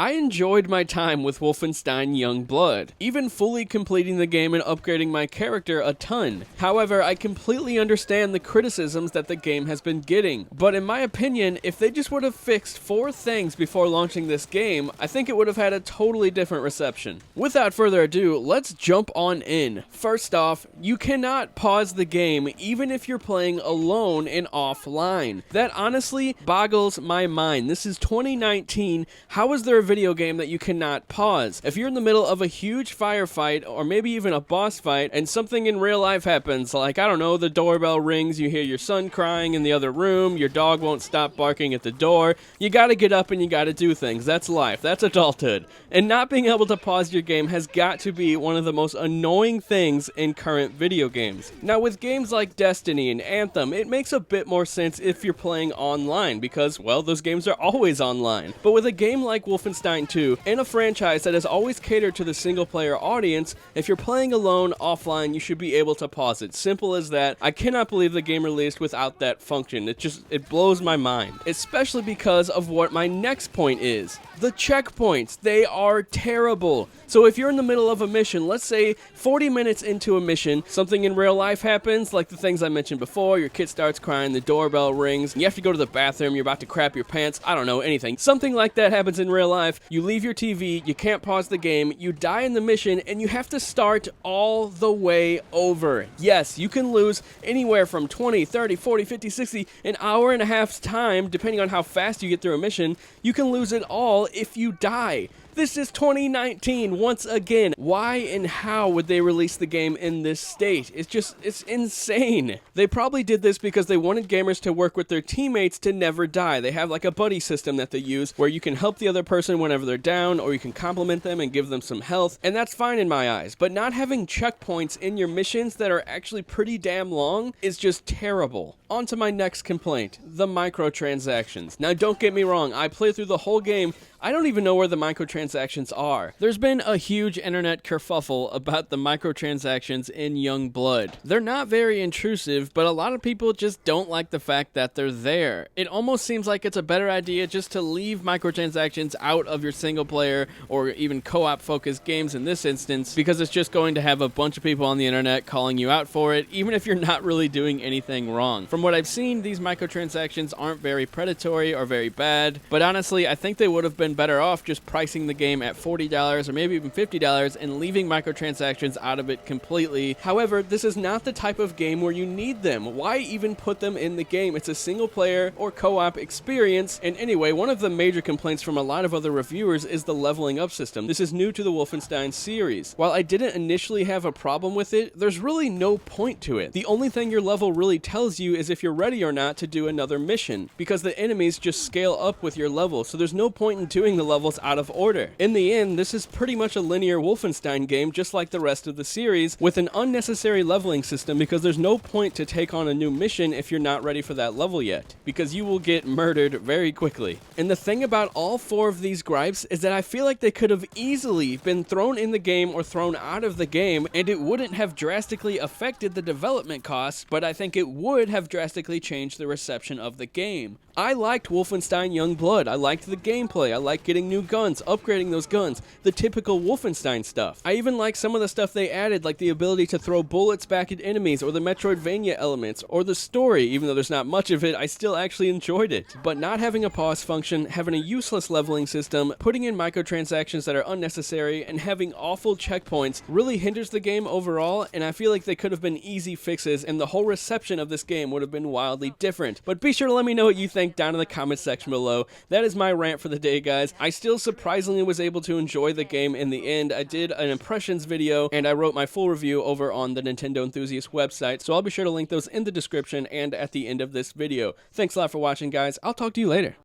I enjoyed my time with Wolfenstein Youngblood, even fully completing the game and upgrading my character a ton. However, I completely understand the criticisms that the game has been getting, but in my opinion, if they just would have fixed 4 things before launching this game, I think it would have had a totally different reception. Without further ado, let's jump on in. First off, you cannot pause the game even if you're playing alone and offline. That honestly boggles my mind. This is 2019. How is there a video game that you cannot pause? If you're in the middle of a huge firefight or maybe even a boss fight and something in real life happens, like, I don't know, the doorbell rings, you hear your son crying in the other room, your dog won't stop barking at the door, you gotta get up and you gotta do things. That's life. That's adulthood. And not being able to pause your game has got to be one of the most annoying things in current video games. Now, with games like Destiny and Anthem, it makes a bit more sense if you're playing online because, well, those games are always online. But with a game like Wolfenstein 2, in a franchise that has always catered to the single-player audience, if you're playing alone offline, you should be able to pause it. Simple as that. I cannot believe the game released without that function. It blows my mind. Especially because of what my next point is. The checkpoints. They are terrible. So if you're in the middle of a mission, let's say 40 minutes into a mission, something in real life happens, like the things I mentioned before, your kid starts crying, the doorbell rings, you have to go to the bathroom, you're about to crap your pants, I don't know, anything. Something like that happens in real life, you leave your TV, you can't pause the game, you die in the mission, and you have to start all the way over. Yes, you can lose anywhere from 20, 30, 40, 50, 60, an hour and a half's time, depending on how fast you get through a mission. You can lose it all if you die. This is 2019 once again. Why and how would they release the game in this state? It's insane. They probably did this because they wanted gamers to work with their teammates to never die. They have like a buddy system that they use where you can help the other person whenever they're down, or you can compliment them and give them some health, and that's fine in my eyes. But not having checkpoints in your missions that are actually pretty damn long is just terrible. On to my next complaint, the microtransactions. Now don't get me wrong, I played through the whole game. I don't even know where the microtransactions are. There's been a huge internet kerfuffle about the microtransactions in Youngblood. They're not very intrusive, but a lot of people just don't like the fact that they're there. It almost seems like it's a better idea just to leave microtransactions out of your single player or even co-op focused games in this instance, because it's just going to have a bunch of people on the internet calling you out for it, even if you're not really doing anything wrong. From what I've seen, these microtransactions aren't very predatory or very bad, but honestly, I think they would have been better off just pricing the game at $40 or maybe even $50 and leaving microtransactions out of it completely. However, this is not the type of game where you need them. Why even put them in the game? It's a single player or co-op experience. And anyway, one of the major complaints from a lot of other reviewers is the leveling up system. This is new to the Wolfenstein series. While I didn't initially have a problem with it, there's really no point to it. The only thing your level really tells you is if you're ready or not to do another mission, because the enemies just scale up with your level, so there's no point in doing the levels out of order. In the end, this is pretty much a linear Wolfenstein game just like the rest of the series, with an unnecessary leveling system, because there's no point to take on a new mission if you're not ready for that level yet, because you will get murdered very quickly. And the thing about all 4 of these gripes is that I feel like they could have easily been thrown in the game or thrown out of the game, and it wouldn't have drastically affected the development costs, but I think it would have drastically changed the reception of the game. I liked Wolfenstein Youngblood. I liked the gameplay. I liked getting new guns, upgrading those guns, the typical Wolfenstein stuff. I even liked some of the stuff they added, like the ability to throw bullets back at enemies, or the Metroidvania elements, or the story. Even though there's not much of it, I still actually enjoyed it. But not having a pause function, having a useless leveling system, putting in microtransactions that are unnecessary, and having awful checkpoints really hinders the game overall, and I feel like they could have been easy fixes, and the whole reception of this game would have been wildly different. But be sure to let me know what you think down in the comment section below. That is my rant for the day, guys. I still surprisingly was able to enjoy the game in the end. I did an impressions video, and I wrote my full review over on the Nintendo Enthusiast website, so I'll be sure to link those in the description and at the end of this video. Thanks a lot for watching, guys. I'll talk to you later.